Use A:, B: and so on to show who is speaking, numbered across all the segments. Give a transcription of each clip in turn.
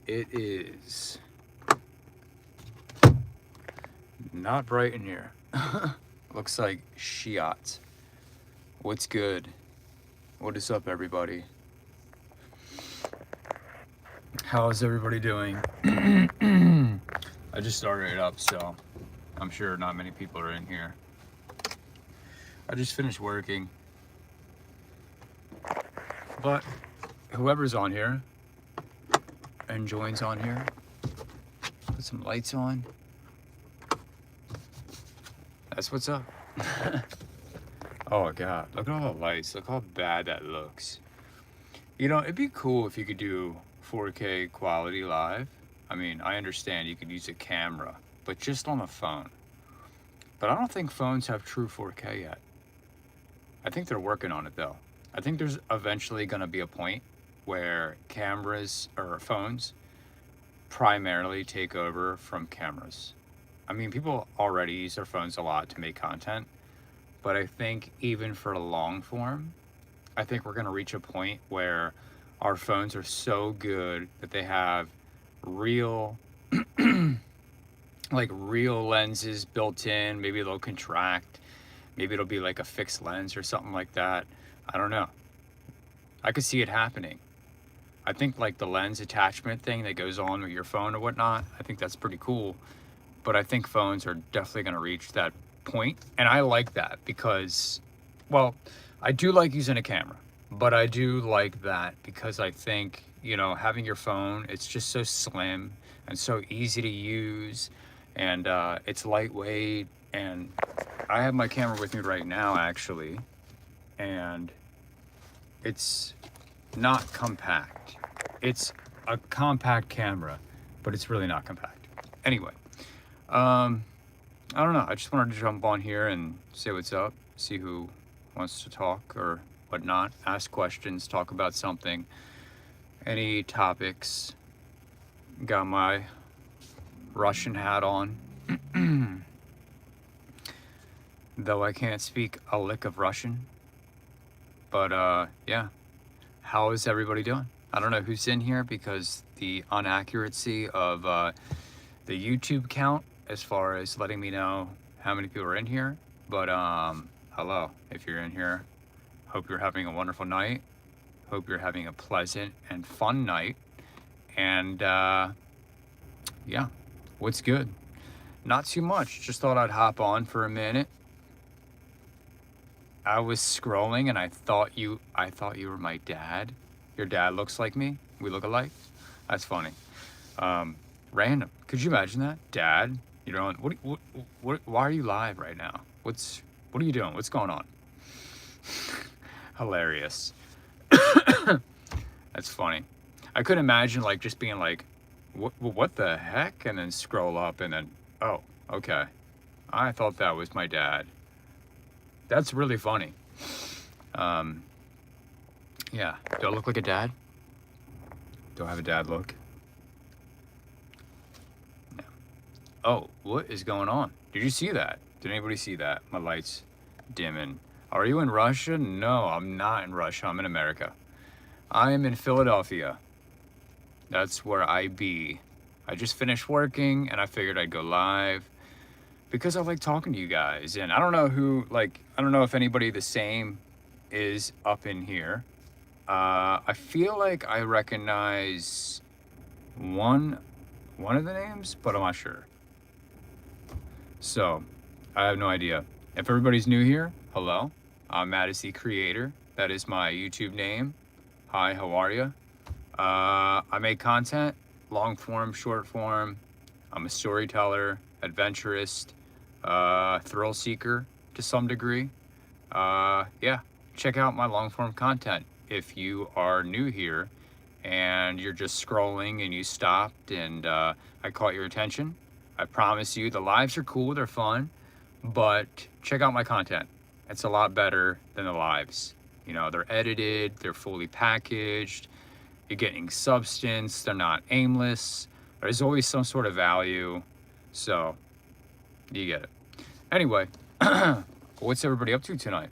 A: It is not bright in here. Looks like Shiat. What's good? What is up, everybody? How's everybody doing? I just started it up, so I'm sure not many people are in here. I just finished working. But whoever's on here and joins on here, put some lights on. That's what's up. Oh god, look at all the lights. Look how bad that looks. You know, it'd be cool if you could do 4K quality live. I mean, I understand you could use a camera, but just on the phone. But I don't think phones have true 4K yet. I think they're working on it though. I think there's eventually going to be a point where cameras or phones primarily take over from cameras. I mean, people already use their phones a lot to make content, but I think even for long form, I think we're going to reach a point where our phones are so good that they have real like real lenses built in. Maybe they'll contract, maybe it'll be like a fixed lens or something like that. I don't know. I could see it happening. I think like the lens attachment thing that goes on with your phone or whatnot, I think that's pretty cool. But I think phones are definitely going to reach that point. And I like that because, well, I do like using a camera, but I do like that because I think, you know, having your phone, it's just so slim and so easy to use, and it's lightweight. And I have my camera with me right now, actually, and it's not compact. It's a compact camera, but it's really not compact. Anyway, I don't know. I just wanted to jump on here and say what's up, see who wants to talk or whatnot, ask questions, talk about something, any topics. Got my Russian hat on, though I can't speak a lick of Russian. But yeah, how is everybody doing? I don't know who's in here because the inaccuracy of the YouTube count as far as letting me know how many people are in here. But hello, if you're in here. Hope you're having a wonderful night. Hope you're having a pleasant and fun night. And yeah, what's good? Not too much. Just thought I'd hop on for a minute. I was scrolling and I thought you were my dad. Your dad looks like me. We look alike. That's funny. Random. Could you imagine that? Dad, you know, what why are you live right now? What are you doing? What's going on? Hilarious. That's funny. I couldn't imagine like just being like, what the heck? And then scroll up and then, oh, okay. I thought that was my dad. That's really funny. Yeah. Do I look like a dad? Do I have a dad look? No. Oh, what is going on? Did you see that? Did anybody see that? My light's dimming. Are you in Russia? No, I'm not in Russia. I'm in America. I am in Philadelphia. That's where I be. I just finished working and I figured I'd go live because I like talking to you guys. And I don't know who, like, I don't know if anybody the same is up in here. I feel like I recognize one of the names, but I'm not sure. So I have no idea. If everybody's new here, hello. I'm MattisTheCreator. That is my YouTube name. Hi, how are you? I make content, long form, short form. I'm a storyteller, adventurist, thrill seeker to some degree. Yeah, check out my long form content. If you are new here and you're just scrolling and you stopped and I caught your attention, I promise you the lives are cool, they're fun, but check out my content. It's a lot better than the lives. You know, they're edited, they're fully packaged, you're getting substance, they're not aimless, there's always some sort of value, so you get it. Anyway, what's everybody up to tonight?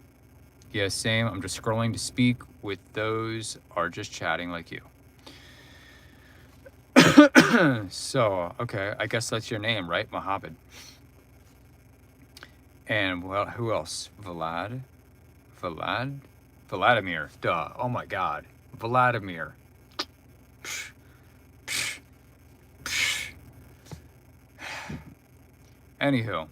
A: Yeah, same. I'm just scrolling to speak with those are just chatting like you. So, okay, I guess that's your name, right? Mohammed. And well, who else? Vlad? Vladimir. Duh. Oh my God. Vladimir. Psh, psh, psh. Anywho,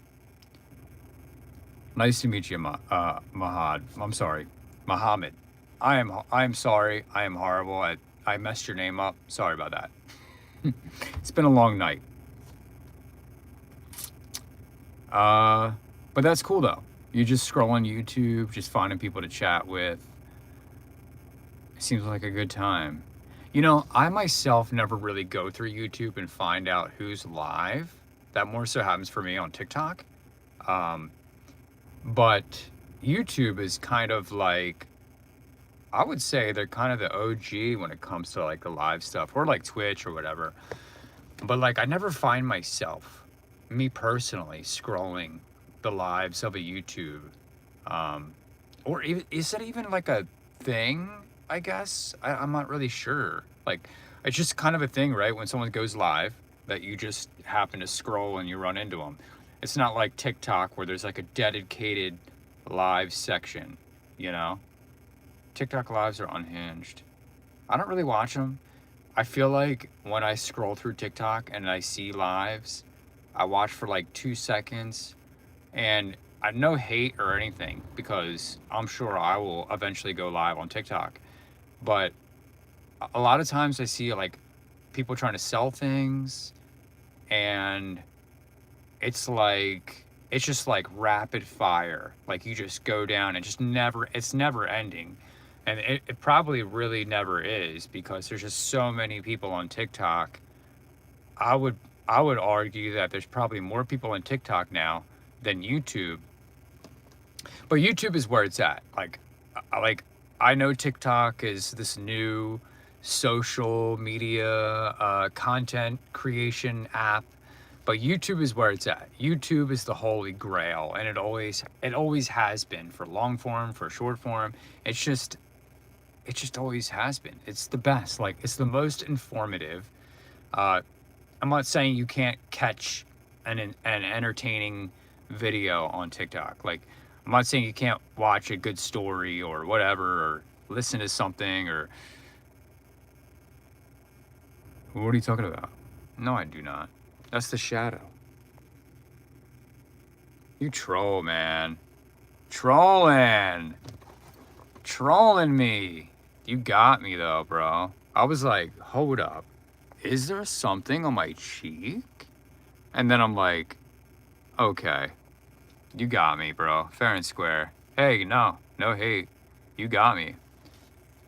A: nice to meet you, Mahad. I'm sorry, Muhammad. I am sorry. I am horrible. I messed your name up. Sorry about that. It's been a long night. Uh, but that's cool though. You just scroll on YouTube, just finding people to chat with. It seems like a good time. You know, I myself never really go through YouTube and find out who's live. That more so happens for me on TikTok. Um, but YouTube is kind of like, I would say they're kind of the OG when it comes to like the live stuff, or like Twitch or whatever. But like, I never find myself, me personally, scrolling the lives of a YouTube. Um, or even, is it even like a thing? I guess I'm not really sure. Like, it's just kind of a thing, right? When someone goes live, that you just happen to scroll and you run into them. It's not like TikTok where there's like a dedicated live section, you know? TikTok lives are unhinged. I don't really watch them. I feel like when I scroll through TikTok and I see lives, I watch for like 2 seconds, and I no hate or anything because I'm sure I will eventually go live on TikTok. But a lot of times I see like people trying to sell things, and it's just like rapid fire. Like you just go down and just never, it's never ending. And it probably really never is because there's just so many people on TikTok. I would I would argue that there's probably more people on TikTok now than YouTube. But YouTube is where it's at. Like I know TikTok is this new social media content creation app, but YouTube is where it's at. YouTube is the holy grail, and it always has been for long form, for short form. It just always has been. It's the best. Like it's the most informative. Uh, I'm not saying you can't catch an entertaining video on TikTok. Like I'm not saying you can't watch a good story or whatever, or listen to something, or what are you talking about? No, I do not. That's the shadow. You troll, man. Trolling. Trolling me. You got me though, bro. I was like, hold up. Is there something on my cheek? And then I'm like, okay, you got me, bro. Fair and square. Hey, no hate. You got me.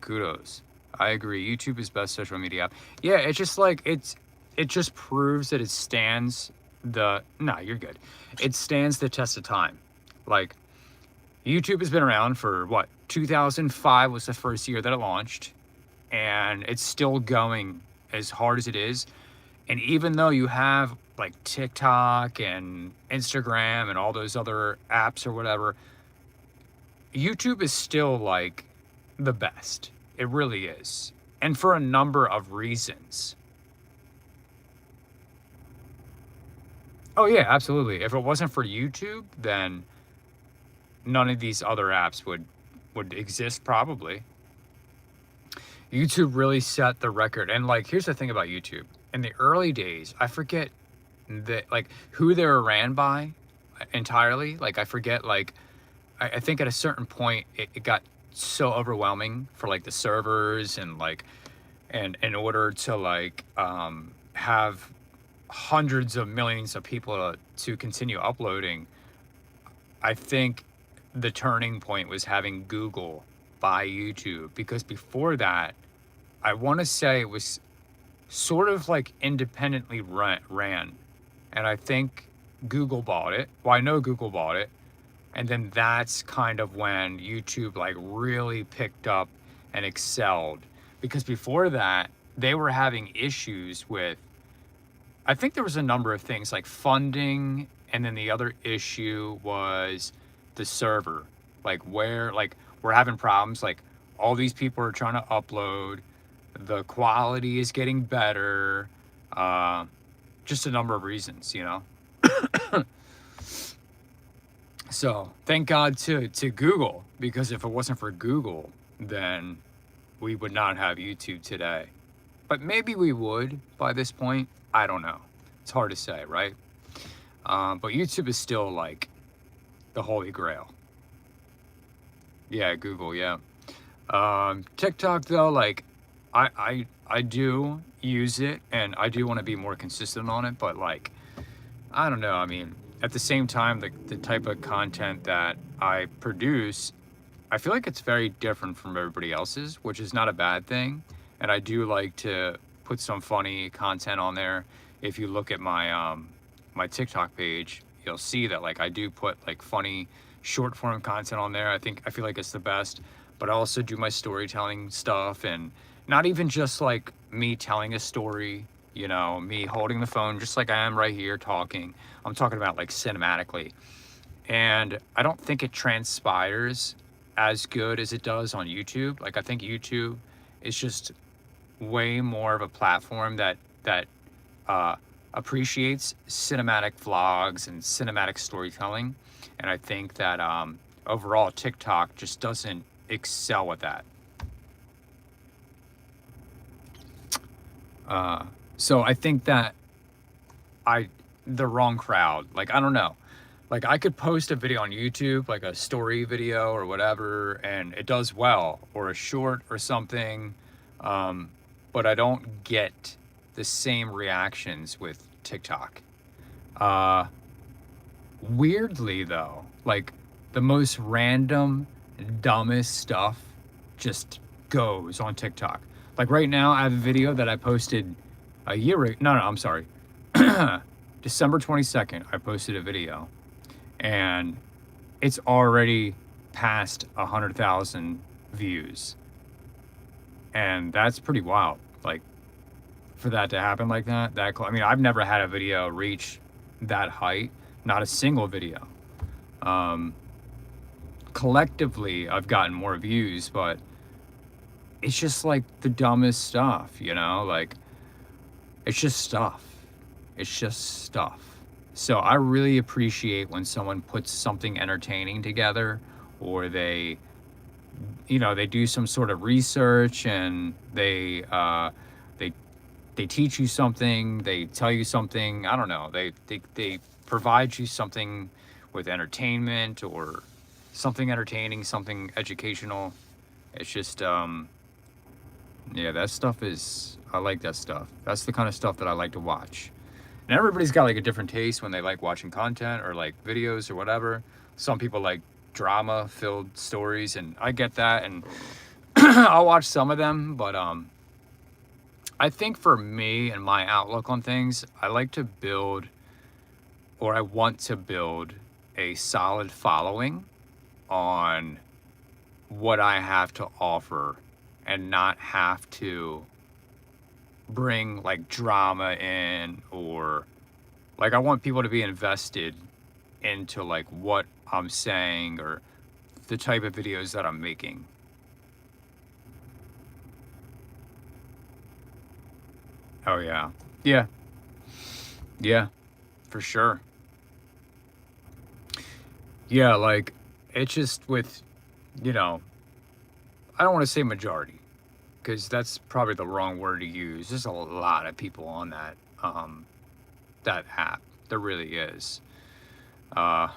A: Kudos. I agree. YouTube is best social media app. Yeah, it's just like it just proves that it stands the nah, you're good. It stands the test of time. Like YouTube has been around for what? 2005 was the first year that it launched, and it's still going as hard as it is. And even though you have like TikTok and Instagram and all those other apps or whatever, YouTube is still like the best. It really is. And for a number of reasons. Oh, yeah, absolutely. If it wasn't for YouTube, then none of these other apps would exist probably. YouTube really set the record. And like here's the thing about YouTube. In the early days, I forget that like who they were ran by entirely. Like I forget like I think at a certain point it got so overwhelming for like the servers and like and in order to like have hundreds of millions of people to continue uploading, I think the turning point was having Google buy YouTube, because before that, I want to say it was sort of like independently ran. And I think Google bought it. Well, I know Google bought it. And then that's kind of when YouTube like really picked up and excelled. Because before that, they were having issues with, I think there was a number of things like funding, and then the other issue was the server. Like we're having problems. Like all these people are trying to upload. The quality is getting better. Just a number of reasons, you know. So thank God to Google, because if it wasn't for Google, then we would not have YouTube today. But maybe we would by this point. I don't know. It's hard to say, right? But YouTube is still like the holy grail. Yeah, Google, yeah. TikTok though, like I do use it, and I do want to be more consistent on it, but like I don't know. I mean, at the same time, the type of content that I produce, I feel like it's very different from everybody else's, which is not a bad thing. And I do like to put some funny content on there. If you look at my TikTok page, you'll see that like I do put like funny short form content on there. I feel like it's the best. But I also do my storytelling stuff, and not even just like me telling a story, you know, me holding the phone just like I am right here talking. I'm talking about like cinematically. And I don't think it transpires as good as it does on YouTube. Like I think YouTube is just way more of a platform that appreciates cinematic vlogs and cinematic storytelling. And I think that overall TikTok just doesn't excel at that. So I think that the wrong crowd. Like I don't know. Like I could post a video on YouTube, like a story video or whatever, and it does well, or a short or something. But I don't get the same reactions with TikTok. Weirdly though, like the most random, dumbest stuff just goes on TikTok. Like right now, I have a video that I posted a year ago. No, I'm sorry. December 22nd, I posted a video, and it's already past 100,000 views. And that's pretty wild. Like for that to happen like that, I mean, I've never had a video reach that height, not a single video. Collectively, I've gotten more views, but it's just like the dumbest stuff, you know? Like it's just stuff. It's just stuff. So I really appreciate when someone puts something entertaining together, or they, you know, they do some sort of research, and they teach you something, they tell you something. I don't know. They provide you something with entertainment, or something entertaining, something educational. It's just yeah, that stuff is, I like that stuff. That's the kind of stuff that I like to watch. And everybody's got like a different taste when they like watching content or like videos or whatever. Some people like drama filled stories, and I get that, and I'll watch some of them, but I think for me and my outlook on things, I like to build, or I want to build, a solid following on what I have to offer, and not have to bring like drama in, or like I want people to be invested into like what I'm saying, or the type of videos that I'm making. Oh yeah. Yeah. Yeah, for sure. Yeah, like it's just with, you know, I don't want to say majority, because that's probably the wrong word to use. There's a lot of people on that app. There really is. Uh,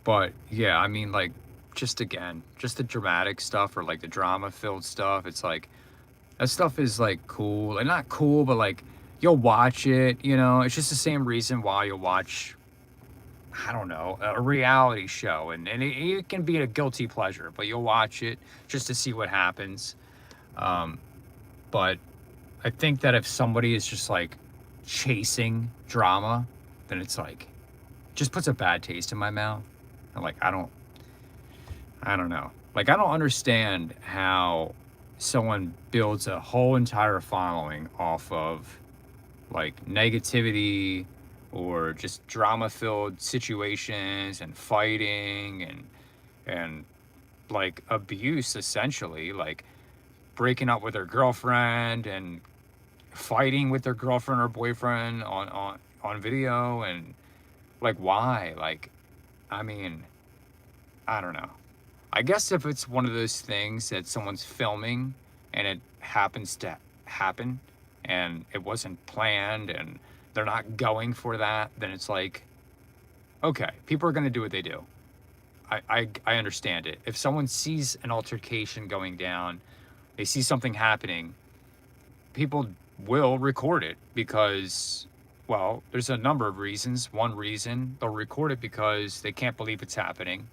A: but yeah, I mean, like, just again, just the dramatic stuff, or like the drama filled stuff. It's like that stuff is like cool, and not cool, but like you'll watch it. You know, it's just the same reason why you'll watch, I don't know, a reality show, and it can be a guilty pleasure, but you'll watch it just to see what happens. Um, but I think that if somebody is just like chasing drama, then it's like just puts a bad taste in my mouth. And like I don't know. Like I don't understand how someone builds a whole entire following off of like negativity, or just drama filled situations and fighting, and like abuse, essentially, like breaking up with their girlfriend, and fighting with their girlfriend or boyfriend on video, and like, why? Like, I mean, I don't know. I guess if it's one of those things that someone's filming and it happens to happen and it wasn't planned and they're not going for that, then it's like, okay, people are going to do what they do. I understand it. If someone sees an altercation going down, they see something happening, people will record it because, well, there's a number of reasons. One reason, they'll record it because they can't believe it's happening.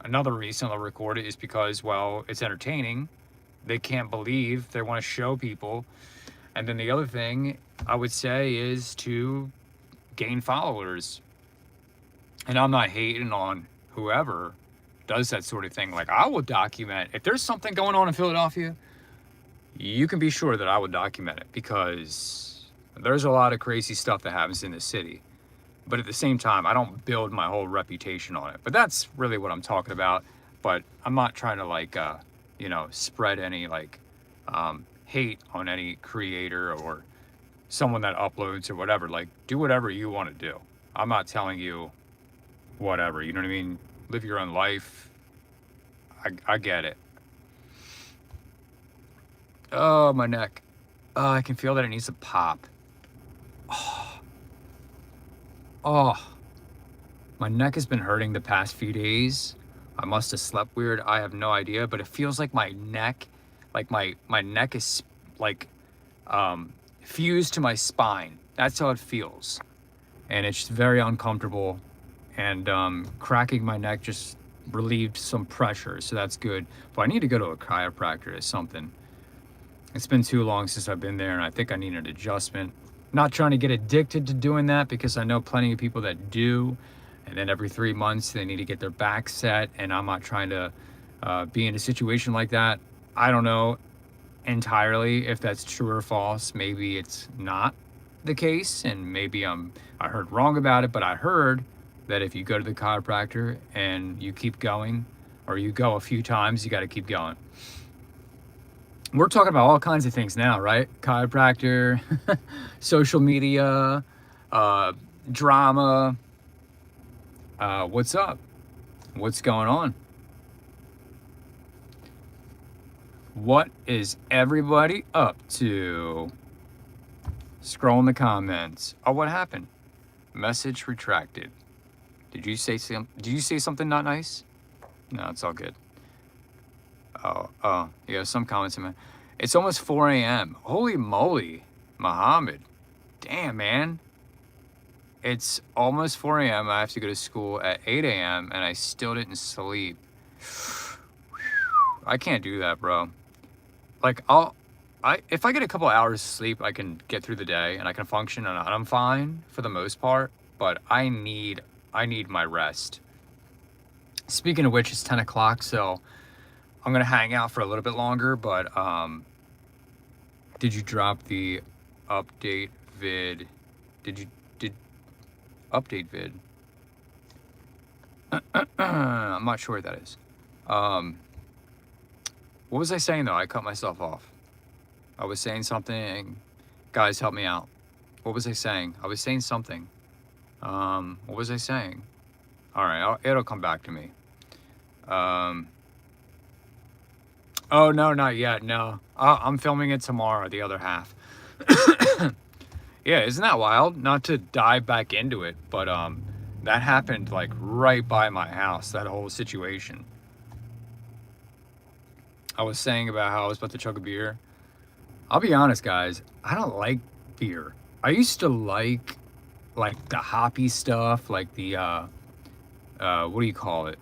A: Another reason they'll record it is because, well, it's entertaining. They can't believe, they want to show people. And then the other thing I would say is to gain followers. And I'm not hating on whoever does that sort of thing. Like, I will document, if there's something going on in Philadelphia, you can be sure that I will document it, because there's a lot of crazy stuff that happens in this city. But at the same time, I don't build my whole reputation on it. But that's really what I'm talking about. But I'm not trying to, like, spread any, like, hate on any creator or someone that uploads or whatever. Like, do whatever you want to do. I'm not telling you whatever, you know what I mean? Live your own life. I get it. Oh, my neck. Oh, I can feel that it needs to pop. Oh, my neck has been hurting the past few days. I must have slept weird. I have no idea, but it feels like my neck, like my neck is like fused to my spine. That's how it feels. And it's very uncomfortable. And cracking my neck just relieved some pressure, so that's good. But I need to go to a chiropractor or something. It's been too long since I've been there, and I think I need an adjustment. Not trying to get addicted to doing that, because I know plenty of people that do, and then every 3 months they need to get their back set, and I'm not trying to be in a situation like that. I don't know entirely if that's true or false. Maybe it's not the case, and maybe I heard wrong about it, but I heard that if you go to the chiropractor and you keep going, or you go a few times, you got to keep going. We're talking about all kinds of things now, right? Chiropractor, social media, drama. What's up? What's going on? What is everybody up to? Scroll in the comments. Oh, what happened? Message retracted. Did you say something not nice? No, it's all good. Oh, yeah, some comments in my... It's almost 4 a.m. Holy moly, Muhammad. Damn, man. It's almost 4 a.m. I have to go to school at 8 a.m. and I still didn't sleep. I can't do that, bro. Like, if I get a couple hours sleep, I can get through the day and I can function, and I'm fine for the most part, but I need my rest. Speaking of which, it's 10 o'clock, so I'm gonna hang out for a little bit longer, but did you drop the update vid? Did update vid? I'm not sure what that is. What was I saying though? I cut myself off. I was saying something. Guys, help me out. What was I saying? I was saying something. What was I saying? All right, it'll come back to me. Oh, no, not yet. No, I'm filming it tomorrow, the other half. Yeah, isn't that wild? Not to dive back into it, but that happened like right by my house, that whole situation. I was saying about how I was about to chug a beer. I'll be honest, guys, I don't like beer. I used to like the hoppy stuff, like the what do you call it?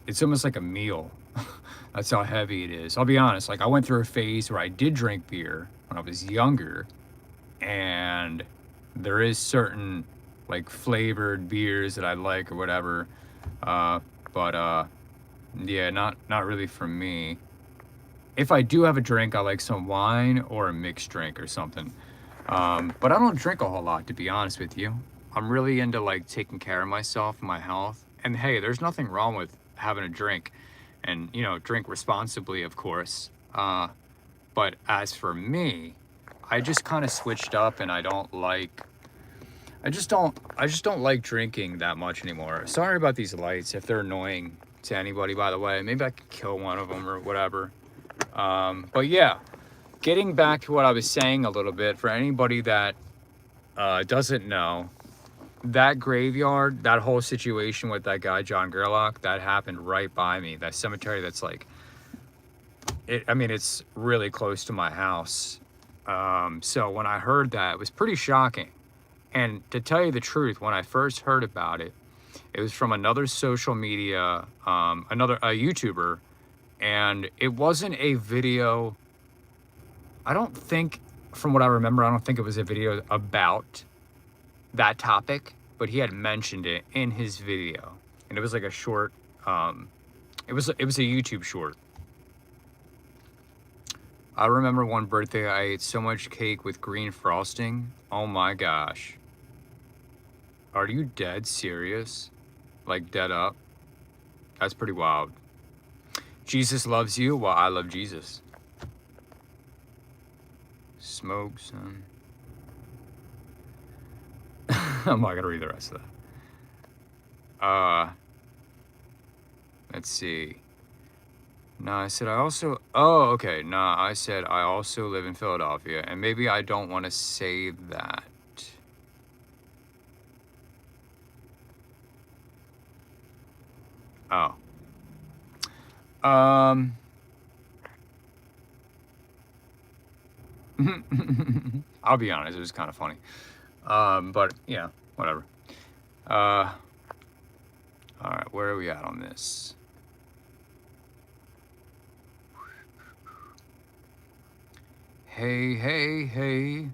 A: It's almost like a meal. That's how heavy it is. I'll be honest, like I went through a phase where I did drink beer when I was younger, and there is certain like flavored beers that I like or whatever, but yeah, not really for me. If I do have a drink, I like some wine or a mixed drink or something, but I don't drink a whole lot, to be honest with you. I'm really into like taking care of myself and my health, and hey, there's nothing wrong with having a drink, and drink responsibly, of course, but as for me, I just kind of switched up, and I just don't like drinking that much anymore. Sorry about these lights if they're annoying to anybody, by the way. Maybe I could kill one of them or whatever. But yeah, getting back to what I was saying a little bit, for anybody that doesn't know, that graveyard, that whole situation with that guy John Gerlach, that happened right by me. That cemetery that's like, I mean, it's really close to my house. So when I heard that, it was pretty shocking. And to tell you the truth, when I first heard about it, it was from another social media, a YouTuber, and it wasn't a video. I don't think, from what I remember, I don't think it was a video about that topic, but he had mentioned it in his video, and it was like a short. It was a YouTube short. I remember one birthday I ate so much cake with green frosting. Oh my gosh. Are you dead serious? Like dead up? That's pretty wild. Jesus loves you while I love Jesus. Smoke some. I'm not gonna read the rest of that. Let's see. No, I said I also. Oh, okay. Nah, I said I also live in Philadelphia, and maybe I don't want to say that. Oh. I'll be honest, it was kind of funny. But yeah, whatever. All right, where are we at on this? Hey, hey, hey.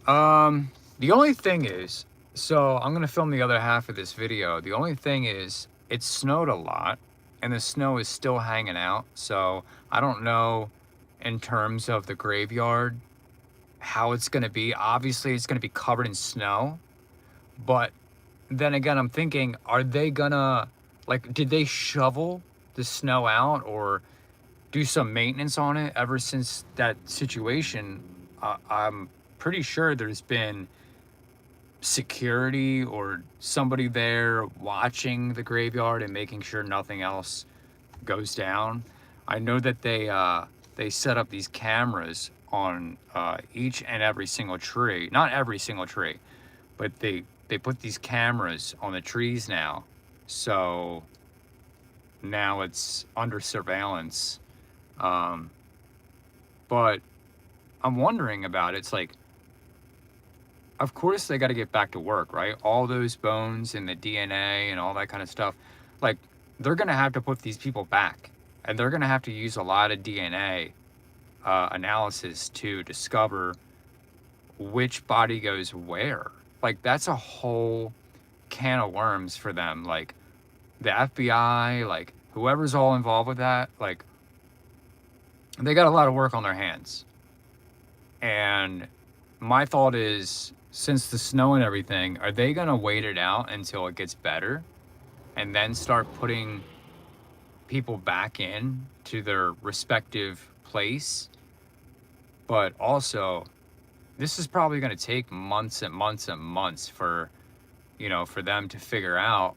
A: The only thing is, so I'm gonna film the other half of this video. The only thing is, it snowed a lot, and the snow is still hanging out. So I don't know, in terms of the graveyard, how it's gonna be. Obviously, it's gonna be covered in snow, but then again, I'm thinking, are they gonna, like, did they shovel the snow out or do some maintenance on it ever since that situation? I'm pretty sure there's been security or somebody there watching the graveyard and making sure nothing else goes down. I know that they set up these cameras on each and every single tree. Not every single tree, but they put these cameras on the trees now. So now it's under surveillance. But I'm wondering about it. It's like, of course they got to get back to work, right? All those bones and the DNA and all that kind of stuff. Like, they're going to have to put these people back, and they're going to have to use a lot of DNA analysis to discover which body goes where. Like, that's a whole can of worms for them. Like, the FBI, like, whoever's all involved with that, like, they got a lot of work on their hands. And my thought is, since the snow and everything, are they going to wait it out until it gets better and then start putting people back in to their respective place? But also, this is probably going to take months and months and months for, you know, for them to figure out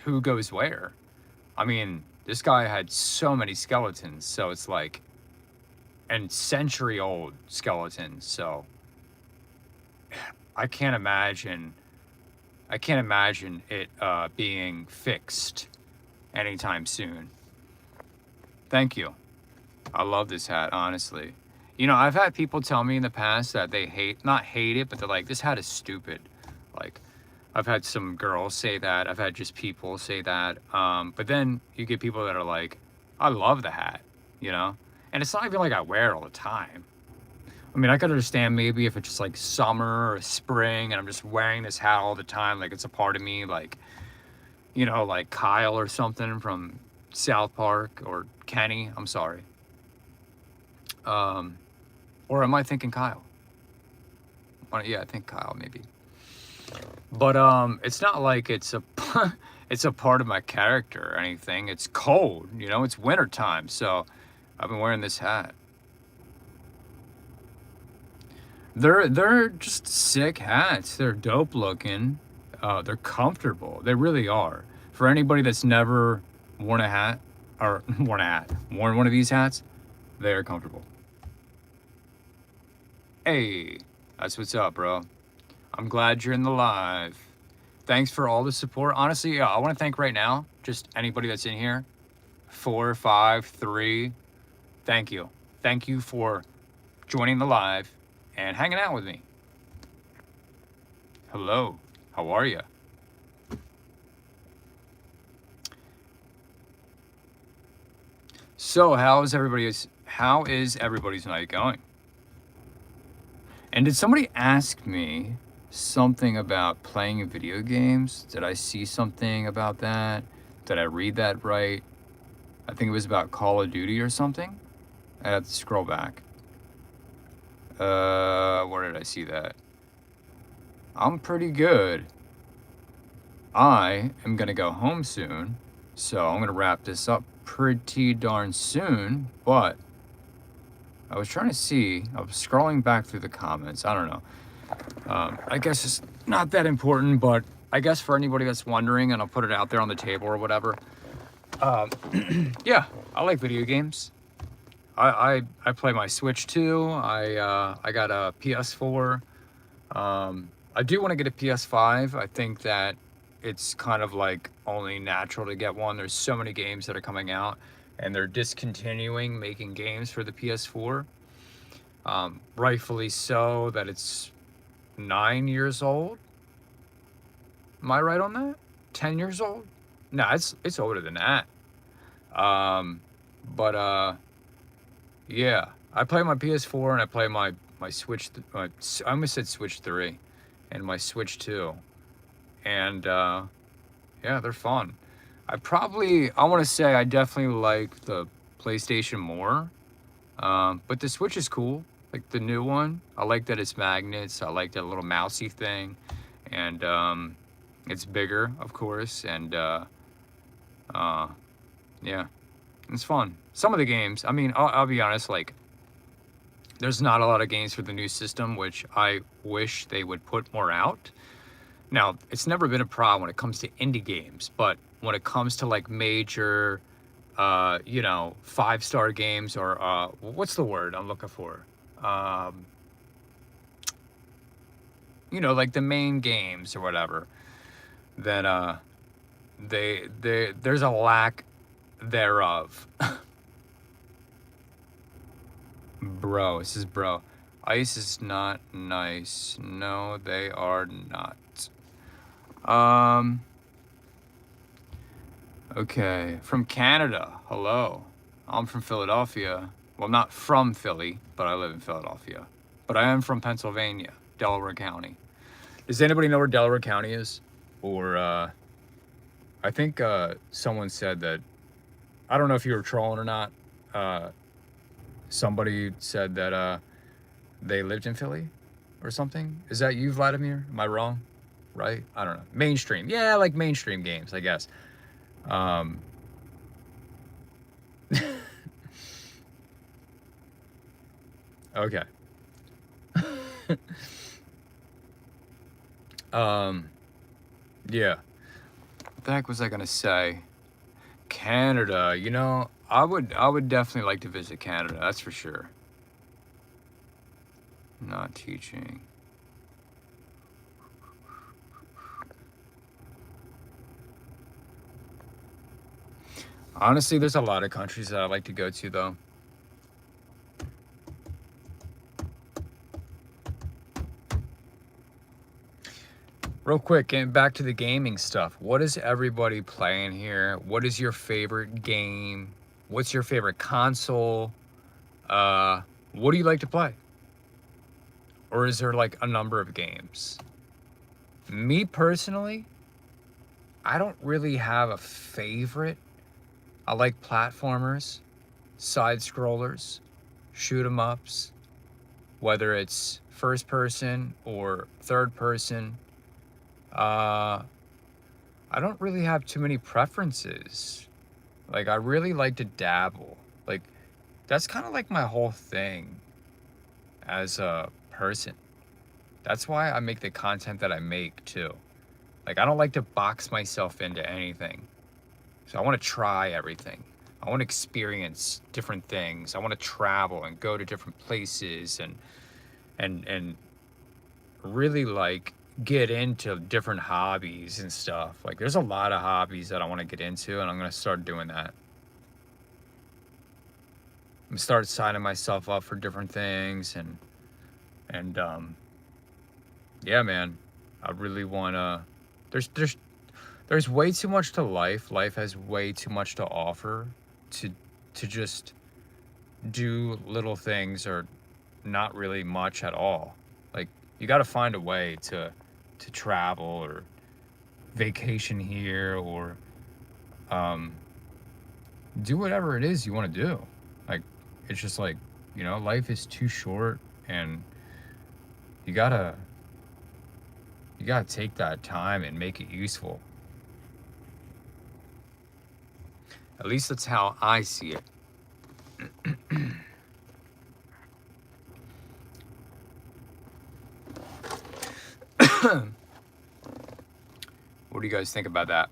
A: who goes where. I mean, this guy had so many skeletons, so it's like, and century-old skeletons, so I can't imagine it being fixed anytime soon. Thank you. I love this hat, honestly. You know, I've had people tell me in the past that they not hate it, but they're like, this hat is stupid. Like, I've had some girls say that. I've had just people say that. But then you get people that are like, I love the hat, you know? And it's not even like I wear it all the time. I mean, I could understand maybe if it's just like summer or spring and I'm just wearing this hat all the time, like it's a part of me, like, you know, like Kyle or something from South Park, or Kenny, I'm sorry. Or am I thinking Kyle? Yeah, I think Kyle maybe. But it's not like it's a it's a part of my character or anything. It's cold, you know, it's winter time, so I've been wearing this hat. They're just sick hats. They're dope looking. They're comfortable. They really are. For anybody that's never worn a hat or worn one of these hats, they're comfortable. Hey, that's what's up, bro. I'm glad you're in the live. Thanks for all the support. Honestly, yeah, I want to thank right now just anybody that's in here. 4, 5, 3. Thank you. Thank you for joining the live and hanging out with me. Hello. How are you? So, how is everybody's night going? And did somebody ask me something about playing video games? Did I see something about that? Did I read that right? I think it was about Call of Duty or something. I have to scroll back. Where did I see that? I'm pretty good. I am gonna go home soon, so I'm gonna wrap this up pretty darn soon, but I was trying to see, I was scrolling back through the comments, I don't know. I guess it's not that important, but I guess for anybody that's wondering, and I'll put it out there on the table or whatever, yeah, I like video games. I play my Switch too. I got a PS4. I do want to get a PS5. I think that it's kind of like only natural to get one. There's so many games that are coming out, and they're discontinuing making games for the PS4. Rightfully so, that it's 9 years old. Am I right on that? 10 years old? No, it's older than that. Yeah, I play my PS4 and I play my Switch. I almost said Switch 3, and my Switch 2, and yeah, they're fun. I want to say I definitely like the PlayStation more, but the Switch is cool. Like the new one, I like that it's magnets. I like that little mousy thing, and it's bigger, of course, and yeah, it's fun. Some of the games, I mean, I'll be honest, like, there's not a lot of games for the new system, which I wish they would put more out. Now, it's never been a problem when it comes to indie games, but when it comes to like major, 5-star games, or what's the word I'm looking for? Like the main games or whatever, then there's a lack thereof. Bro, this is bro. Ice is not nice. No, they are not. Okay, from Canada. Hello. I'm from Philadelphia. Well, I'm not from Philly, but I live in Philadelphia. But I am from Pennsylvania, Delaware County. Does anybody know where Delaware County is? Or, I think someone said that, I don't know if you were trolling or not. Somebody said that they lived in Philly or something. Is that you, Vladimir? Am I wrong? Right? I don't know. Mainstream. Yeah, like mainstream games, I guess. Okay. Yeah. What the heck was I gonna say? Canada, I would definitely like to visit Canada, that's for sure. Not teaching. Honestly, there's a lot of countries that I'd like to go to, though. Real quick, getting back to the gaming stuff. What is everybody playing here? What is your favorite game? What's your favorite console? What do you like to play? Or is there like a number of games? Me personally, I don't really have a favorite. I like platformers, side scrollers, shoot 'em ups, whether it's first person or third person. I don't really have too many preferences. Like, I really like to dabble. Like, that's kind of like my whole thing as a person. That's why I make the content that I make too. Like, I don't like to box myself into anything. So I want to try everything. I want to experience different things. I want to travel and go to different places and really like get into different hobbies and stuff. Like, there's a lot of hobbies that I want to get into, and I'm going to start doing that. I'm start signing myself up for different things and yeah, man. I really want to there's way too much to life. Life has way too much to offer to just do little things or not really much at all. Like, you got to find a way to travel or vacation here or do whatever it is you want to do. Like, it's just like, life is too short, and you gotta take that time and make it useful. At least that's how I see it. What do you guys think about that?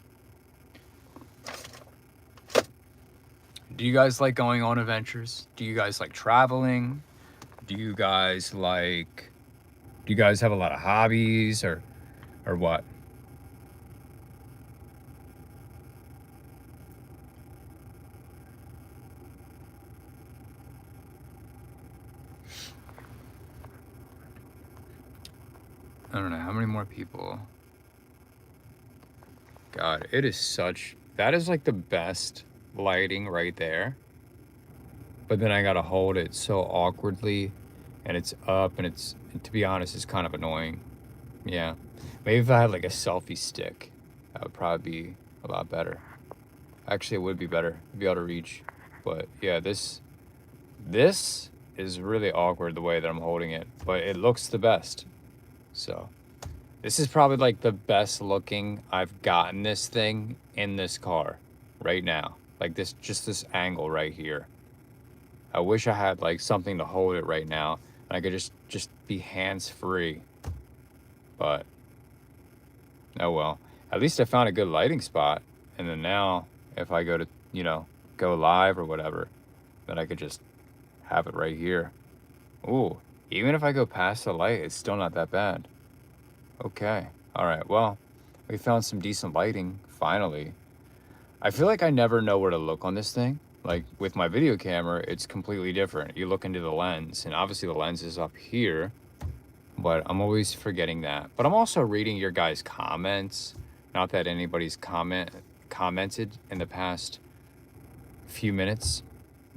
A: Do you guys like going on adventures? Do you guys like traveling? Do you guys have a lot of hobbies or what? I don't know how many more people. God, that is like the best lighting right there. But then I gotta hold it so awkwardly, and it's up, and to be honest, it's kind of annoying. Yeah. Maybe if I had like a selfie stick, that would probably be a lot better. Actually, it would be better to be able to reach. But yeah, this is really awkward the way that I'm holding it, but it looks the best. So this is probably like the best looking I've gotten this thing in this car right now. Like this angle right here. I wish I had like something to hold it right now, and I could just be hands-free. But oh well. At least I found a good lighting spot. And then now if I go to, go live or whatever, then I could just have it right here. Ooh, even if I go past the light, it's still not that bad. Okay. All right. Well, we found some decent lighting finally. I feel like I never know where to look on this thing. Like with my video camera, it's completely different. You look into the lens, and obviously the lens is up here, but I'm always forgetting that. But I'm also reading your guys' comments. Not that anybody's commented in the past few minutes,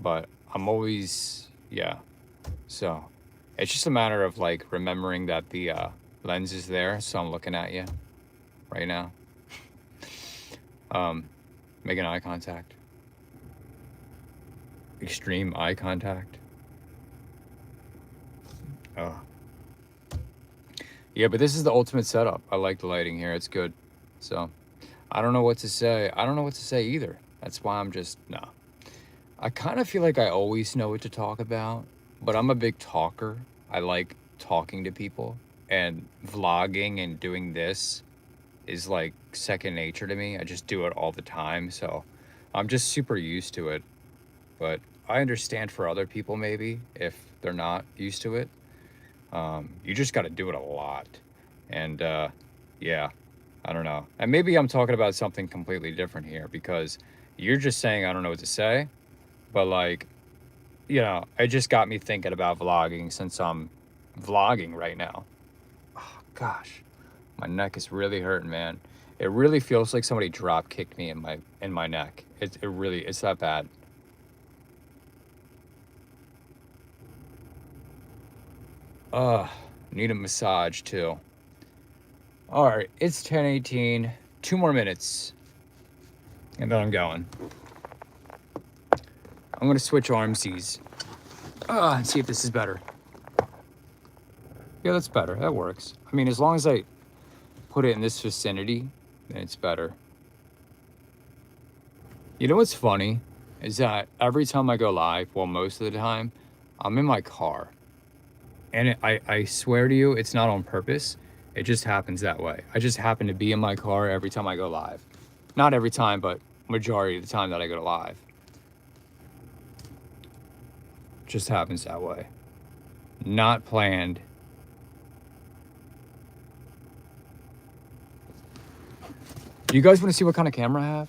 A: but I'm always, yeah. So it's just a matter of like remembering that the lens is there, so I'm looking at you right now. Making eye contact. Extreme eye contact. Oh. Yeah, but this is the ultimate setup. I like the lighting here. It's good. So I don't know what to say. I don't know what to say either. That's why I'm just, no. I kind of feel like I always know what to talk about, but I'm a big talker. I like talking to people, and vlogging and doing this is like second nature to me. I just do it all the time. So I'm just super used to it. But I understand for other people, maybe if they're not used to it, you just got to do it a lot. And yeah, I don't know. And maybe I'm talking about something completely different here, because you're just saying I don't know what to say. But like, it just got me thinking about vlogging, since I'm vlogging right now. Oh, gosh, my neck is really hurting, man. It really feels like somebody drop kicked me in my neck. It's that bad. Need a massage too. All right, it's 10:18. 2 more minutes, and then I'm going. I'm gonna switch armsies. And see if this is better. Yeah, that's better. That works. I mean, as long as I put it in this vicinity, then it's better. You know what's funny is that every time I go live, well, most of the time, I'm in my car. And I swear to you, it's not on purpose. It just happens that way. I just happen to be in my car every time I go live. Not every time, but majority of the time that I go live. Just happens that way. Not planned. You guys want to see what kind of camera I have?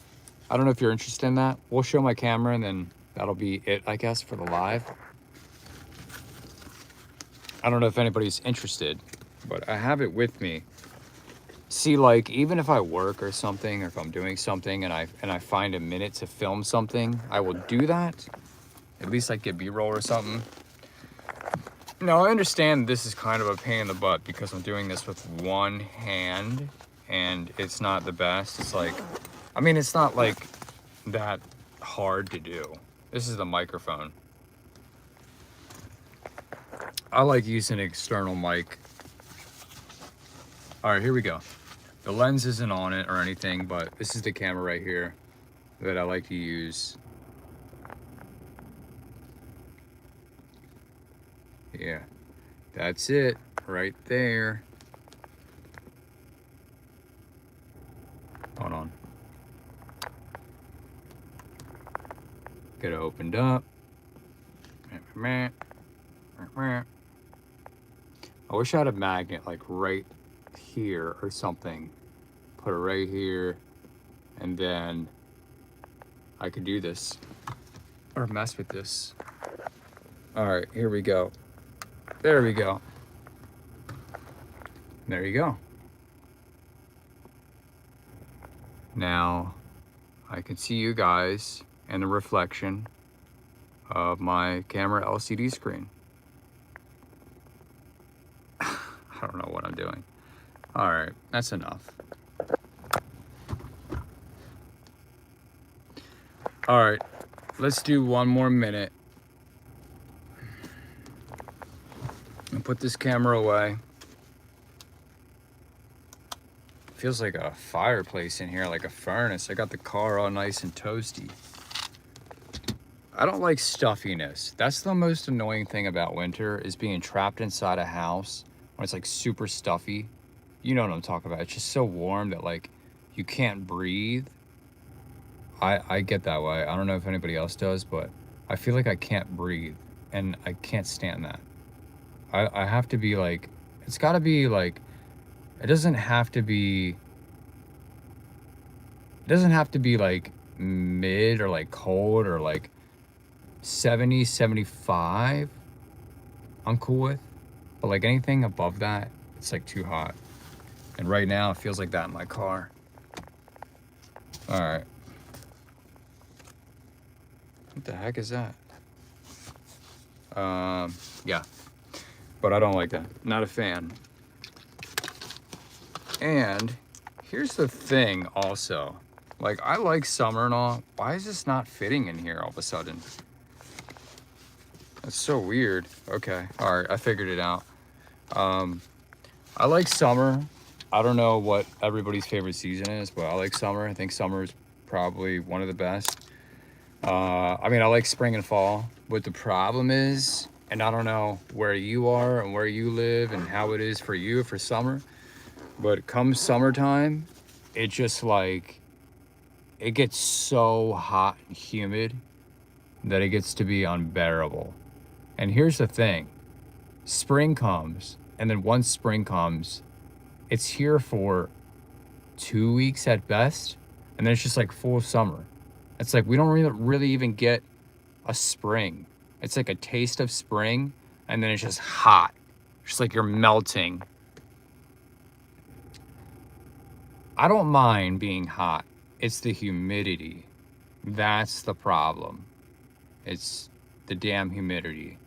A: I don't know if you're interested in that. We'll show my camera and then that'll be it, I guess, for the live. I don't know if anybody's interested, but I have it with me. See, like, even if I work or something, or if I'm doing something and I find a minute to film something, I will do that. At least I get B-roll or something. Now, I understand this is kind of a pain in the butt because I'm doing this with one hand and it's not the best. It's like, I mean, it's not like that hard to do. This is the microphone. I like using an external mic. All right, here we go. The lens isn't on it or anything, but this is the camera right here that I like to use. Yeah, that's it right there. Hold on. Get it opened up. I wish I had a magnet like right here or something. Put it right here, and then I could do this or mess with this. All right, here we go. There we go. There you go. Now I can see you guys and the reflection of my camera LCD screen. I don't know what I'm doing. All right, that's enough. All right, let's do one more minute. And put this camera away. Feels like a fireplace in here, like a furnace. I got the car all nice and toasty. I don't like stuffiness. That's the most annoying thing about winter, is being trapped inside a house when it's like super stuffy. You know what I'm talking about. It's just so warm that like you can't breathe. I get that way. I don't know if anybody else does, but I feel like I can't breathe and I can't stand that. I have to be like, it's gotta be like, it doesn't have to be like mid or like cold or like 70, 75. I'm cool with, but like anything above that, it's like too hot. And right now it feels like that in my car. All right. What the heck is that? Yeah, but I don't like that. Not a fan. And here's the thing also, like I like summer and all. Why is this not fitting in here all of a sudden? That's so weird. Okay, all right, I figured it out. I like summer. I don't know what everybody's favorite season is, but I like summer. I think summer is probably one of the best. I mean, I like spring and fall. What the problem is, and I don't know where you are and where you live and how it is for you for summer, but come summertime, it just like, it gets so hot and humid that it gets to be unbearable. And here's the thing, spring comes, and then once spring comes, it's here for 2 weeks at best, and then it's just like full summer. It's like we don't really even get a spring. It's like a taste of spring, and then it's just hot. Just like you're melting. I don't mind being hot. It's the humidity. That's the problem. It's the damn humidity.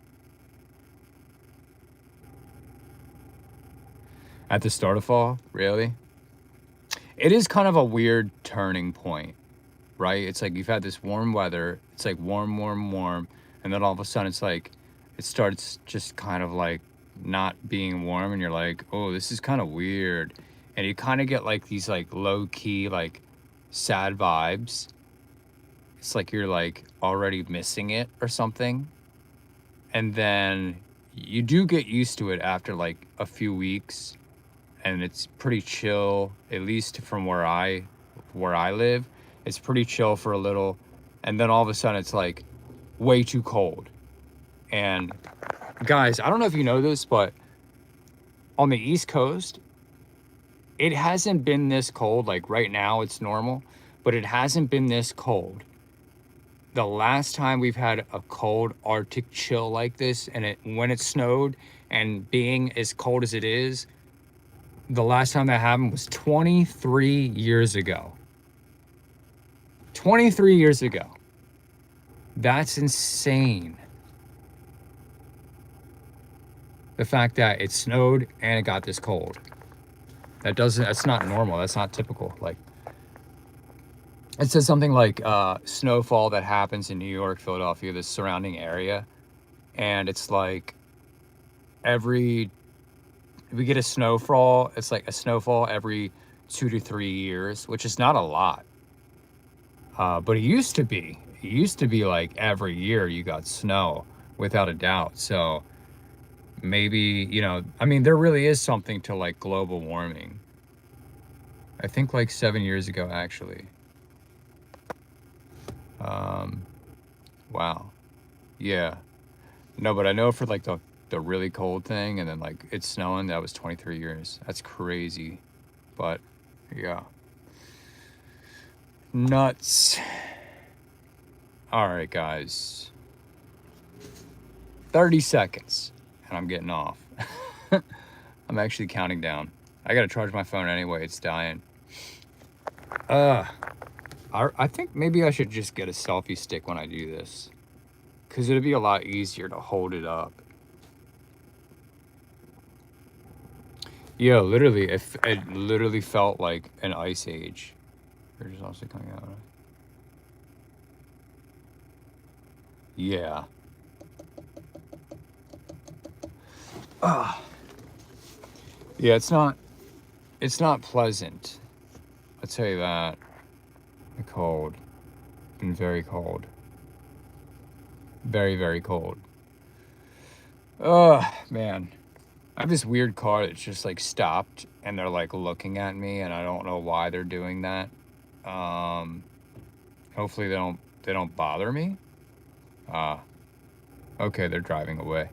A: At the start of fall, really? It is kind of a weird turning point, right? It's like you've had this warm weather. It's like warm, warm, warm. And then all of a sudden it's like, it starts just kind of like not being warm. And you're like, oh, this is kind of weird. And you kind of get like these like low key, like sad vibes. it's like you're like already missing it or something. And then you do get used to it after like a few weeks, and it's pretty chill, at least from where I live. It's pretty chill for a little, and then all of a sudden it's like way too cold. And guys, I don't know if you know this, but on the East Coast, it hasn't been this cold. Like right now it's normal, but it hasn't been this cold. The last time we've had a cold Arctic chill like this, and when it snowed and being as cold as it is, the last time that happened was 23 years ago. 23 years ago. That's insane. The fact that it snowed and it got this cold. That's not normal. That's not typical. Like, it says something like snowfall that happens in New York, Philadelphia, the surrounding area. And it's like we get a snowfall. It's like a snowfall every 2 to 3 years, which is not a lot. But it used to be. It used to be like every year you got snow, without a doubt. So maybe, I mean, there really is something to like global warming. I think like 7 years ago, actually. Wow. Yeah. No, but I know for like the really cold thing, and then like it's snowing, that was 23 years. That's crazy. But yeah. Nuts. All right, guys. 30 seconds and I'm getting off. I'm actually counting down. I gotta charge my phone anyway, it's dying. I think maybe I should just get a selfie stick when I do this, because it'd be a lot easier to hold it up. Yeah, literally, it literally felt like an ice age. They're just also coming out. Yeah. Yeah, it's not pleasant. I'll tell you that. The cold. Been very cold. Very, very cold. Man. I have this weird car that's just like stopped, and they're like looking at me, and I don't know why they're doing that. Hopefully they don't bother me. Okay, they're driving away.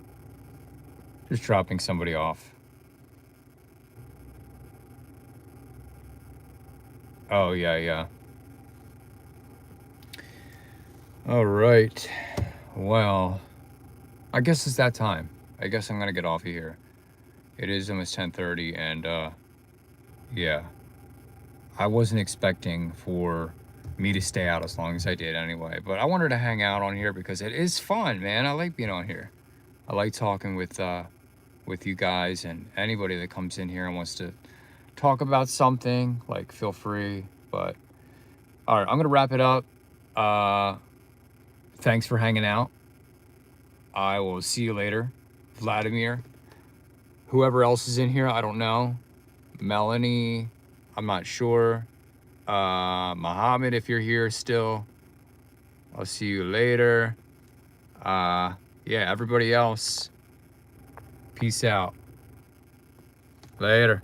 A: Just dropping somebody off. Oh, yeah. All right. Well, I guess it's that time. I guess I'm gonna get off of here. It is almost 10:30, and yeah. I wasn't expecting for me to stay out as long as I did anyway, but I wanted to hang out on here because it is fun, man. I like being on here. I like talking with you guys, and anybody that comes in here and wants to talk about something, like, feel free. But all right, I'm gonna wrap it up. Thanks for hanging out. I will see you later. Vladimir, whoever else is in here, I don't know. Melanie, I'm not sure. Muhammad, if you're here still, I'll see you later. Yeah, everybody else, peace out. Later.